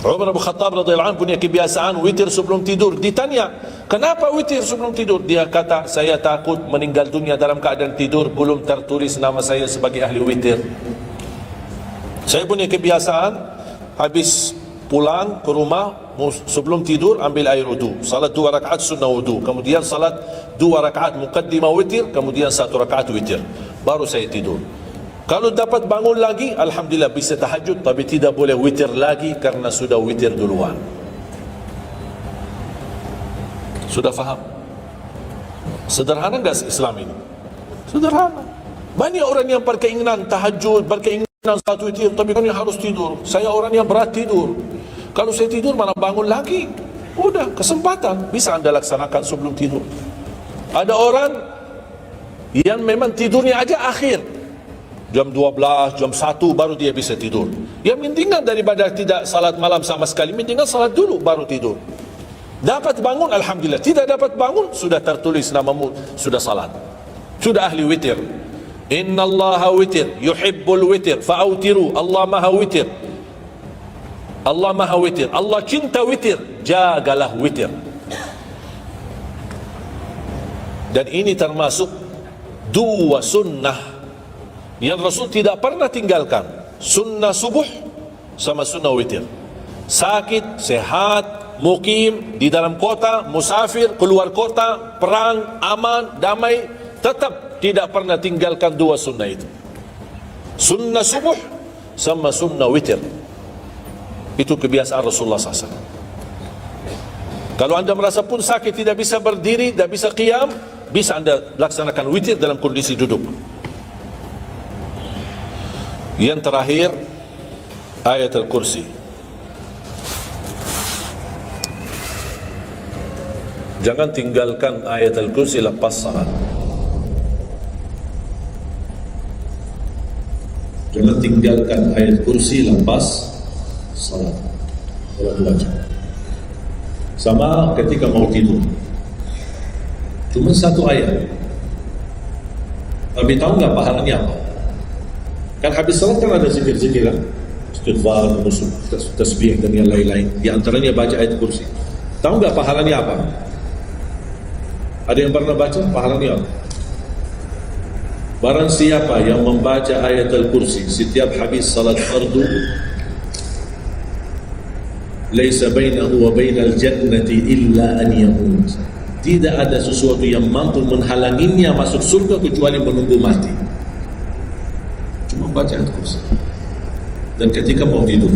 Umar bin Khattab radhiyallahu anhu punya kebiasaan witir sebelum tidur. Ditanya, kenapa witir sebelum tidur? Dia kata, saya takut meninggal dunia dalam keadaan tidur, belum tertulis nama saya sebagai ahli witir. Saya punya kebiasaan, habis pulang ke rumah sebelum tidur ambil air wudu, salat 2 rakaat sunnah wudu, kemudian salat 2 rakaat muqaddimah witir, kemudian 1 rakaat witir, baru saya tidur. Kalau dapat bangun lagi, alhamdulillah bisa tahajud, tapi tidak boleh witir lagi karena sudah witir duluan. Sudah faham? Sederhana enggak Islam ini? Sederhana. Banyak orang yang berkeinginan tahajud, berkeinginan salat witir, tapi kan harus tidur. Saya orang yang berat tidur. Kalau saya tidur mana bangun lagi? Udah, kesempatan bisa anda laksanakan sebelum tidur. Ada orang yang memang tidurnya aja akhir, jam 12, jam 1 baru dia bisa tidur. Yang mendingan daripada tidak salat malam sama sekali, mendingan salat dulu baru tidur. Dapat bangun, alhamdulillah. Tidak dapat bangun, sudah tertulis namamu, sudah salat, sudah ahli witir. Inna allaha witir, yuhibbul witir, fa'autiru. Allah maha witir, Allah maha witir, Allah cinta witir, jagalah witir. Dan ini termasuk 2 sunnah yang Rasul tidak pernah tinggalkan, sunnah subuh sama sunnah witir. Sakit, sehat, mukim, di dalam kota, musafir, keluar kota, perang, aman, damai, tetap tidak pernah tinggalkan 2 sunnah itu, sunnah subuh sama sunnah witir. Itu kebiasaan Rasulullah SAW. Kalau anda merasa pun sakit, tidak bisa berdiri, tidak bisa qiyam, bisa anda laksanakan witir dalam kondisi duduk. Yang terakhir, ayat al-kursi. Jangan tinggalkan ayat al-kursi lepas salat. Jangan tinggalkan ayat kursi lepas salat. Kalau baca, sama ketika mau tidur, cuma 1 ayat, tapi tahu nggak pahalanya apa? Kan habis salat kan ada zikir-zikir kan, istighfar, tasbih dan yang lain-lain. Di antaranya baca ayat kursi. Tahu nggak pahalanya apa? Ada yang pernah baca pahalanya apa? Barang siapa yang membaca ayat al-kursi setiap habis salat fardu, laisa bainahu wa bainal jannati illa an yamut. Tidak ada sesuatu yang mampu menghalanginya masuk surga kecuali menunggu mati. Cuma baca ayat kursi. Dan ketika mau tidur,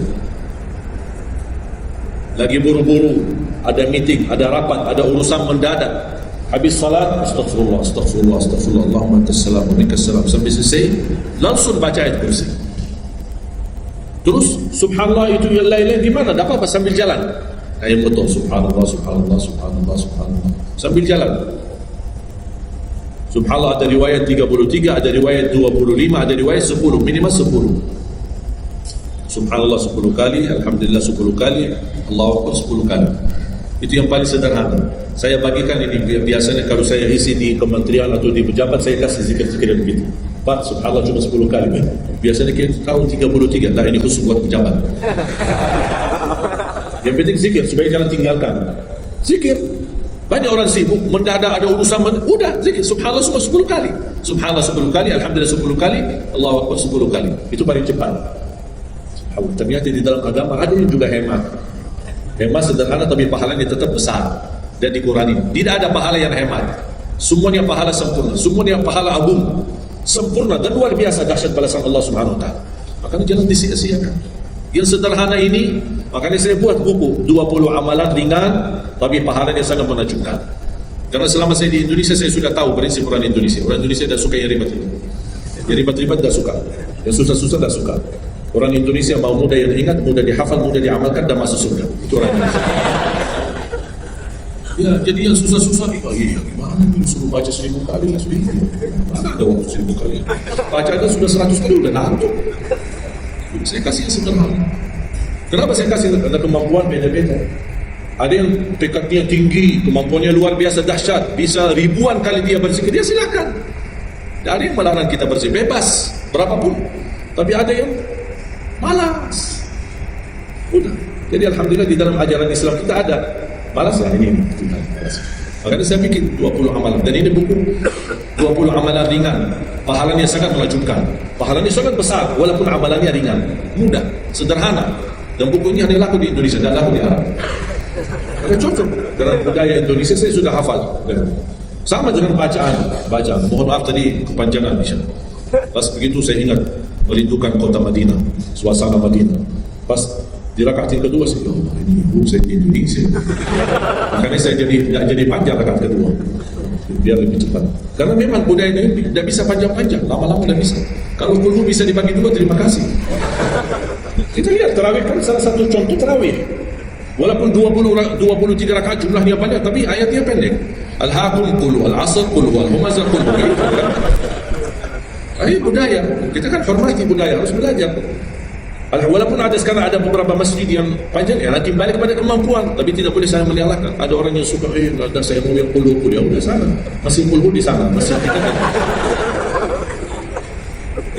lagi buru-buru, ada meeting, ada rapat, ada urusan mendadak, habis salat, astagfirullah, astagfirullah, astagfirullah, Allahumma antas salam wa minkas salam, sampai selesai, langsung baca ayat kursi. Terus subhanallah itu yang lain-lain gimana? Dapat apa sambil jalan? Kayak motor, subhanallah, subhanallah, subhanallah, subhanallah, sambil jalan. Subhanallah ada riwayat 33, ada riwayat 25, ada riwayat 10, minimal 10. Subhanallah 10 kali, alhamdulillah 10 kali, Allahu Akbar 10 kali. Itu yang paling sederhana. Saya bagikan ini, biasanya kalau saya isi di kementerian atau di pejabat, saya kasih zikir-zikir begitu. Pak, subhanallah cuma 10 kali. Biasanya kita tahu 33, nah ini khusus buat pejabat. Yang penting zikir, supaya jangan tinggalkan. Zikir. Banyak orang sibuk, mendadak ada urusan, udah zikir, subhanallah semua 10 kali. Subhanallah 10 kali, alhamdulillah 10 kali, Allahu Akbar 10 kali. Itu paling cepat. Ternyata di dalam agama ada yang juga hemat. Hemat sederhana tapi pahalanya tetap besar dan dikurangi. Tidak ada pahala yang hemat. Semuanya pahala sempurna, semuanya pahala agung, sempurna dan luar biasa dahsyat balasan Allah Subhanahu wa taala. Makanya jangan disia-siakan. Yang sederhana ini, makanya saya buat buku 20 amalan ringan tapi pahalanya sangat menakjubkan. Karena selama saya di Indonesia, saya sudah tahu prinsip orang Indonesia. Orang Indonesia tidak suka yang ribet-ribet. Yang ribet-ribet tidak suka. Yang susah-susah tidak suka. Orang Indonesia mau mudah yang ingat, mudah dihafal, mudah diamalkan, dan masuk surga. Itu orang Indonesia. Ya, jadi yang susah-susah, iya gimana nih, suruh baca 1000 kali lah, mana ada waktu 1000 kali. Baca aja sudah 100 kali, udah ngantuk. Saya kasih yang sederhana. Kenapa saya kasih ada kemampuan beda-beda? Ada yang tekadnya tinggi, kemampuannya luar biasa dahsyat, bisa ribuan kali dia berzikir, dia silakan. Tidak ada yang melarang kita berzikir, bebas berapapun. Tapi ada yang malas. Udah. Jadi alhamdulillah di dalam ajaran Islam kita ada malas lah ini. Makanya saya bikin 20 amalan, dan ini buku 20 amalan ringan, pahalanya sangat mengejutkan, pahalanya sangat besar walaupun amalannya ringan, mudah, sederhana. Dan buku ini hanya laku di Indonesia, dan laku di Arab. Ada cocok dengan budaya Indonesia, saya sudah hafal. Sama dengan bacaan. Mohon maaf tadi kepanjangan di sana. Pas begitu saya ingat merindukan kota Madinah, suasana Madinah. Pas di rakaat yang kedua saya, ini ibu saya di Indonesia. Makanya saya tidak jadi panjang rakaat kedua, biar lebih cepat. Karena memang budaya ini tidak bisa panjang-panjang, lama-lama tidak bisa. Kalau kulhu bisa dibagi dua, terima kasih. Kita lihat tarawih kan salah satu contoh tarawih. Walaupun 23 rakaat jumlahnya banyak, tapi ayatnya pendek. Al-Hakum qulu, Al-Asr qulu, Al-Humazah qulu. Ini budaya. Kita kan hormati budaya, harus belajar. Walaupun sekarang ada beberapa masjid yang panjang, ya nanti balik kepada kemampuan, tapi tidak boleh saya menyalahkan. Ada orang yang suka, ada saya mau yang qulu, ya udah sana. Masih qulu di sana, masih kita kan.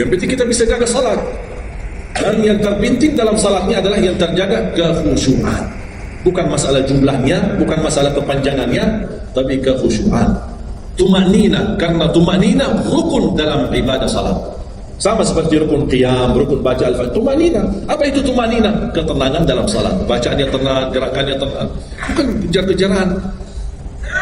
Yang penting kita bisa jaga salat. Dan yang terpenting dalam salatnya adalah yang terjaga kekhusyuan. Bukan masalah jumlahnya, bukan masalah kepanjangannya, tapi kekhusyuan. Tumanina, karena tumanina rukun dalam ibadah salat. Sama seperti rukun qiyam, rukun baca al-fatihah. Tumanina. Apa itu tumanina? Ketenangan dalam salat. Bacaannya tenang, gerakannya tenang. Bukan kejar-kejaran.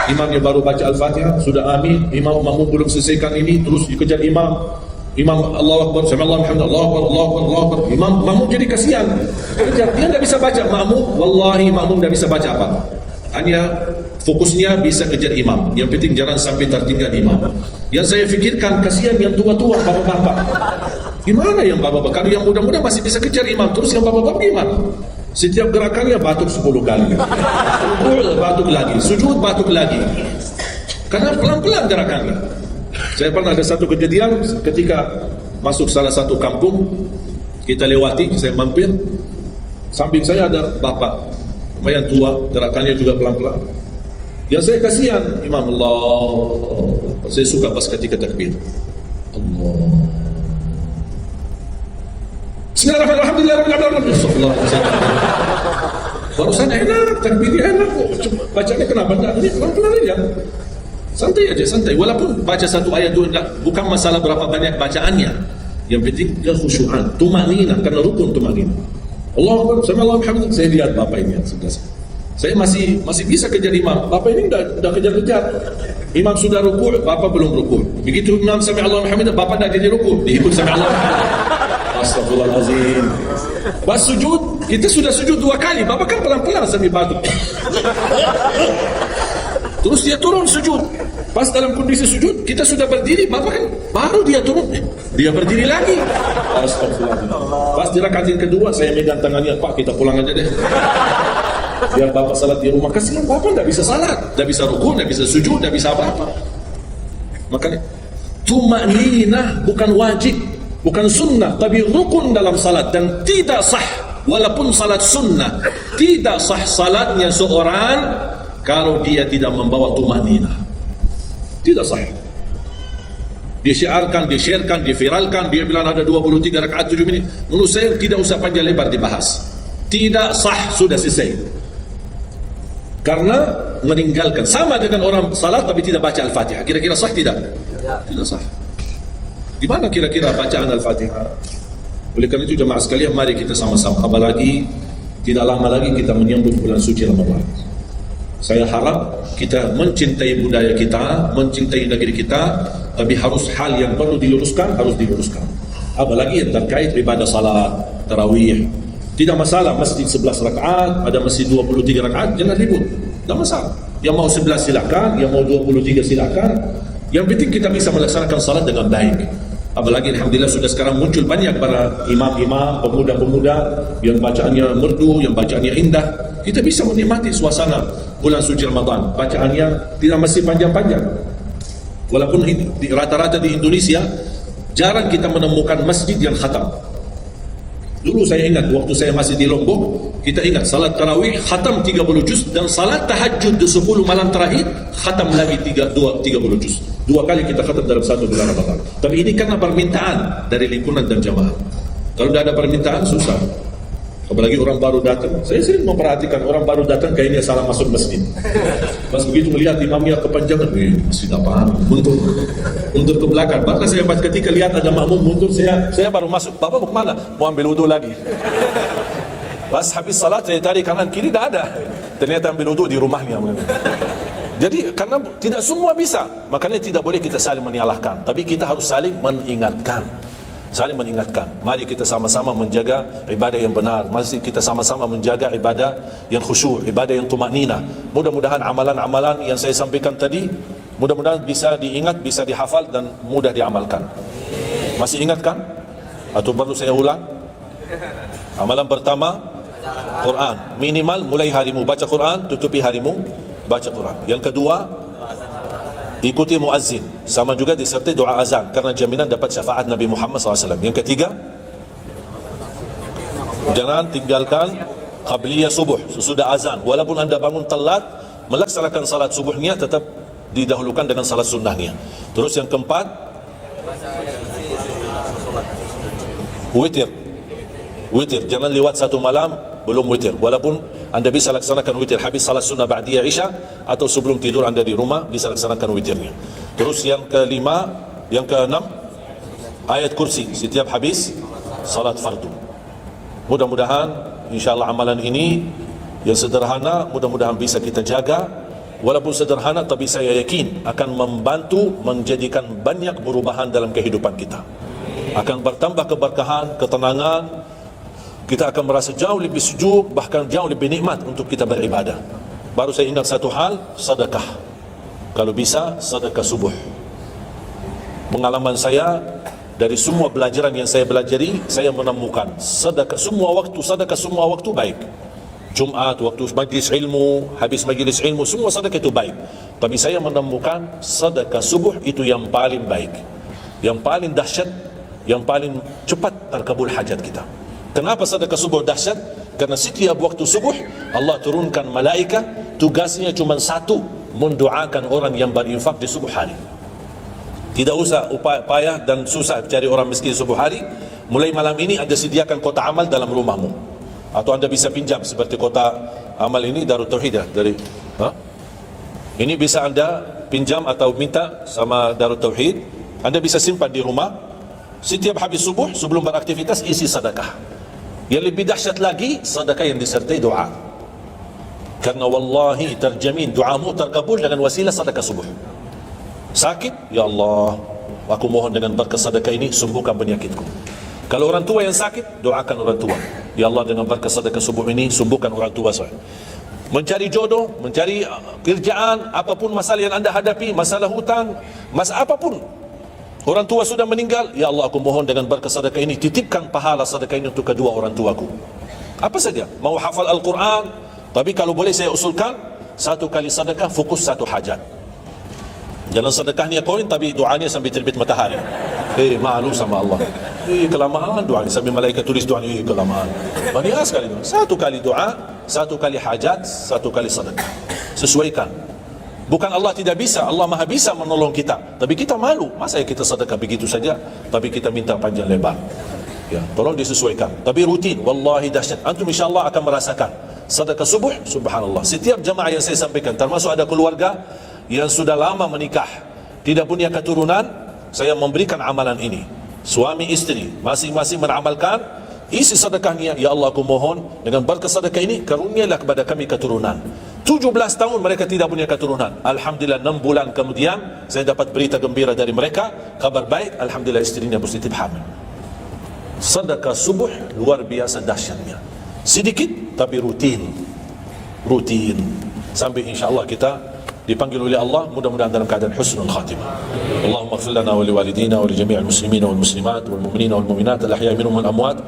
Imamnya baru baca al-fatihah, sudah amin. Imam belum selesaikan ini, terus dikejar imam. Imam Allahu Akbar, sami Allahu hamdah, Allahu Akbar, Allahu Akbar, Allahu Akbar. Makmum jadi kasihan. Dia tidak bisa baca. Makmum tidak bisa baca apa. Hanya fokusnya bisa kejar imam. Yang penting jangan sampai tertinggal imam. Yang saya fikirkan kasihan yang tua-tua, bapak-bapak. Gimana yang bapak-bapak? Kalau yang muda-muda masih bisa kejar imam, terus yang bapak-bapak gimana? Setiap gerakannya batuk 10 kali. Batuk lagi, sujud batuk lagi. Karena pelan-pelan gerakannya. Saya pernah ada satu kejadian ketika masuk salah satu kampung, kita lewati, saya mampir, samping saya ada bapak lumayan tua, gerakannya juga pelan-pelan. Yang saya kasihan, Imam Allah, saya suka pas ketika takbir Allah, Bismillahirrahmanirrahim, barusan enak, takbirnya enak kok, bacanya kenapa enggak? Ini pelan-pelan aja, santai aja, santai. Walaupun baca satu ayat itu bukan masalah berapa banyak bacaannya, yang penting kekhusyuan, tumanina, karena rukun tumanina. Allahu Akbar, sami Allahu hamdah. Saya lihat bapak ini yang sebelah saya masih bisa kejar imam. Bapak ini dah kejar-kejar. Imam sudah rukuk, bapak belum rukuk. Begitu imam sami Allahu hamdah, bapak dah jadi rukuk, dihibur sami Allahu hamdah. Astagfirullahalazim. Pas sujud, kita sudah sujud 2 kali, bapak kan pelan-pelan sambil batuk. Terus dia turun sujud. Pas dalam kondisi sujud, kita sudah berdiri, bapak kan baru dia turun, dia berdiri lagi. Astagfirullah. Pas di rakaat yang kedua, saya megang tangannya, Pak kita pulang aja deh. Biar bapak salat di rumah. Kasihan bapak tidak bisa salat, tidak bisa rukuk, tidak bisa sujud, tidak bisa apa-apa. Makanya tumanina bukan wajib, bukan sunnah, tapi rukun dalam salat, dan tidak sah walaupun salat sunnah. Tidak sah salatnya seorang kalau dia tidak membawa tumanina. Tidak sah. Dia syiarkan, dia sharekan, dia viralkan, dia bilang ada 23 rakaat 7 menit. Menurut saya tidak usah panjang lebar dibahas. Tidak sah, sudah selesai. Karena meninggalkan, sama dengan orang salat tapi tidak baca Al-Fatihah. Kira-kira sah tidak? Tidak sah. Gimana kira-kira bacaan Al-Fatihah? Oleh karena itu jemaah sekalian, mari kita sama-sama, apalagi tidak lama lagi kita menyambut bulan suci Ramadan. Saya harap kita mencintai budaya kita, mencintai negeri kita, tapi harus hal yang perlu diluruskan, harus diluruskan. Apalagi yang terkait ibadah salat, tarawih. Tidak masalah masjid 11 rakaat, ada masjid 23 rakaat, jangan ribut. Tidak masalah. Yang mau 11 silakan, yang mau 23 silakan. Yang penting kita bisa melaksanakan salat dengan baik. Apalagi alhamdulillah sudah sekarang muncul banyak para imam-imam, pemuda-pemuda yang bacaannya merdu, yang bacaannya indah. Kita bisa menikmati suasana bulan suci Ramadan. Bacaannya tidak mesti panjang-panjang. Walaupun rata-rata di Indonesia jarang kita menemukan masjid yang khatam. Dulu saya ingat waktu saya masih di Lombok, kita ingat salat tarawih khatam 30 juz, dan salat tahajud di 10 malam terakhir khatam lagi 30 juz. 2 kali kita khatam dalam 1 bulan Ramadan. Tapi ini karena permintaan dari lingkungan dan jamaah. Kalau tidak ada permintaan susah. Apalagi orang baru datang. Saya sering memperhatikan orang baru datang kayaknya salah masuk masjid. Pas begitu melihat imamnya kepanjangan, masjid apaan? Mundur ke belakang. Bahkan saya pas ketika lihat ada makmum mundur, saya baru masuk. Bapak mau kemana? Mau ambil wudu lagi. Pas habis salat saya tarik kanan kiri, tidak ada. Ternyata ambil wudu di rumahnya. Jadi karena tidak semua bisa, makanya tidak boleh kita saling menyalahkan. Tapi kita harus saling mengingatkan. Saling mengingatkan. Mari kita sama-sama menjaga ibadah yang benar. Mari kita sama-sama menjaga ibadah yang khusyuk, ibadah yang tumaknina. Mudah-mudahan amalan-amalan yang saya sampaikan tadi, mudah-mudahan bisa diingat, bisa dihafal dan mudah diamalkan. Masih ingat kan? Atau perlu saya ulang? Amalan pertama, Quran. Minimal mulai harimu baca Quran, tutupi harimu baca Quran. Yang kedua, ikuti muazzin, sama juga disertai doa azan karena jaminan dapat syafaat Nabi Muhammad SAW. Yang ketiga, jangan tinggalkan qabliyah subuh sesudah azan. Walaupun anda bangun telat, melaksanakan salat subuhnya tetap didahulukan dengan salat sunnahnya. Terus yang keempat, witir. Witir, jangan lewat satu malam belum witir. Walaupun anda bisa laksanakan witir habis salat sunnah ba'diyah isya, atau sebelum tidur anda di rumah bisa laksanakan witirnya. Terus yang keenam, ayat kursi setiap habis salat fardu. Mudah-mudahan insyaallah amalan ini yang sederhana mudah-mudahan bisa kita jaga. Walaupun sederhana, tapi saya yakin akan membantu menjadikan banyak perubahan dalam kehidupan kita. Akan bertambah keberkahan, ketenangan. Kita akan merasa jauh lebih sejuk, bahkan jauh lebih nikmat untuk kita beribadah. Baru saya ingat satu hal, sedekah. Kalau bisa, sedekah subuh. Pengalaman saya, dari semua pelajaran yang saya pelajari, saya menemukan sedekah semua waktu baik. Jumat, waktu majlis ilmu, habis majlis ilmu, semua sedekah itu baik. Tapi saya menemukan sedekah subuh itu yang paling baik, yang paling dahsyat, yang paling cepat terkabul hajat kita. Kenapa sedekah subuh dahsyat? Karena setiap waktu subuh Allah turunkan malaikat, tugasnya cuma satu, mendoakan orang yang berinfak di subuh hari. Tidak usah payah dan susah cari orang miskin subuh hari. Mulai malam ini anda sediakan kota amal dalam rumahmu, atau anda bisa pinjam seperti kota amal ini Darut Tauhid ya, ini bisa anda pinjam atau minta sama Darut Tauhid. Anda bisa simpan di rumah. Setiap habis subuh sebelum beraktivitas isi sedekah. Yang lebih dahsyat lagi, sedekah yang disertai doa. Karena wallahi terjamin doamu terkabul dengan wasilah sedekah subuh. Sakit, ya Allah, aku mohon dengan berkat sedekah ini sembuhkan penyakitku. Kalau orang tua yang sakit, doakan orang tua. Ya Allah, dengan berkat sedekah subuh ini sembuhkan orang tua saya. Mencari jodoh, mencari kerjaan, apapun masalah yang anda hadapi, masalah hutang, masalah apapun. Orang tua sudah meninggal, ya Allah aku mohon dengan berkat sedekah ini titipkan pahala sedekah ini untuk kedua orang tuaku. Apa saja, mau hafal Al-Quran, tapi kalau boleh saya usulkan, satu kali sedekah fokus satu hajat. Jangan sedekahnya koin tapi doanya sampai terbit matahari. Malu sama Allah. Kelamaan doanya sampai malaikat tulis doanya, kelamaan. Banyak sekali doa. Satu kali doa, satu kali hajat, satu kali sedekah. Sesuaikan. Bukan Allah tidak bisa, Allah maha bisa menolong kita. Tapi kita malu, masa kita sedekah begitu saja, tapi kita minta panjang lebar. Ya, tolong disesuaikan. Tapi rutin, wallahi dahsyat. Antum insyaAllah akan merasakan sedekah subuh, subhanallah. Setiap jamaah yang saya sampaikan, termasuk ada keluarga yang sudah lama menikah, tidak punya keturunan, saya memberikan amalan ini. Suami istri, masing-masing beramalkan, isi sedekahnya, ya Allah aku mohon, dengan berkat sedekah ini, karunialah kepada kami keturunan. 17 tahun mereka tidak punya keturunan. Alhamdulillah 6 bulan kemudian saya dapat berita gembira dari mereka, kabar baik, alhamdulillah istrinya positif hamil. Sedekah subuh luar biasa dahsyatnya. Sedikit tapi rutin. Sampai insyaAllah kita dipanggil oleh Allah, mudah-mudahan dalam keadaan husnul khatimah. Allahumma ighfir lana wa liwalidina wa li jami'il muslimina wal muslimat wal mu'minina wal mu'minat al ahya'i minhum wal amwat.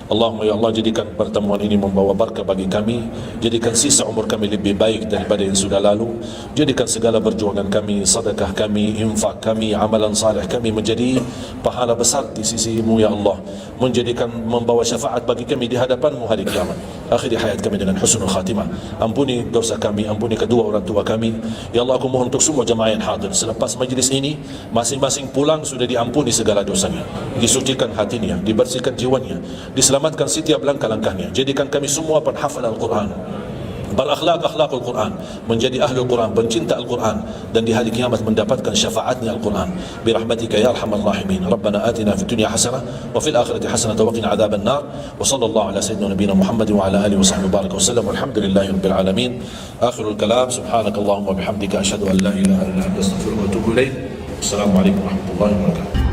Allahumma ya Allah, jadikan pertemuan ini membawa barakah bagi kami, jadikan sisa umur kami lebih baik daripada yang sudah lalu, jadikan segala perjuangan kami, sedekah kami, infak kami, amalan saleh kami menjadi pahala besar di sisi-Mu ya Allah, menjadikan membawa syafaat bagi kami di hadapan-Mu hari kiamat. Akhiri hayat kami dengan husnul khatimah. Ampuni dosa kami, ampuni kedua orang tua kami ya Allah. Aku mohon untuk semua jemaah yang hadir, selepas majlis ini masing-masing pulang sudah diampuni segala dosanya, disucikan hatinya, dibersihkan jiwanya, diselamatkan setiap langkah-langkahnya. Jadikan kami semua penghafal Al-Quran, berakhlak-akhlakul Quran, menjadi ahli Quran, pencinta Al-Quran, dan di hari kiamat mendapatkan syafaatnya Al-Quran. Birahmatika ya arhamar rahimin. Rabbana atina fid dunya hasanah wa fil akhirati hasanah wa qina adzaban nar. Wa sallallahu ala sayyidina nabiyina Muhammad wa ala alihi wa sahbihi baraka wasallam. Walhamdulillahi rabbil alamin. Akhirul kalam, subhanakallahumma bihamdika asyhadu an la ilaha illa anta astaghfiruka wa atubu ilaik. Assalamu alaikum warahmatullahi wabarakatuh.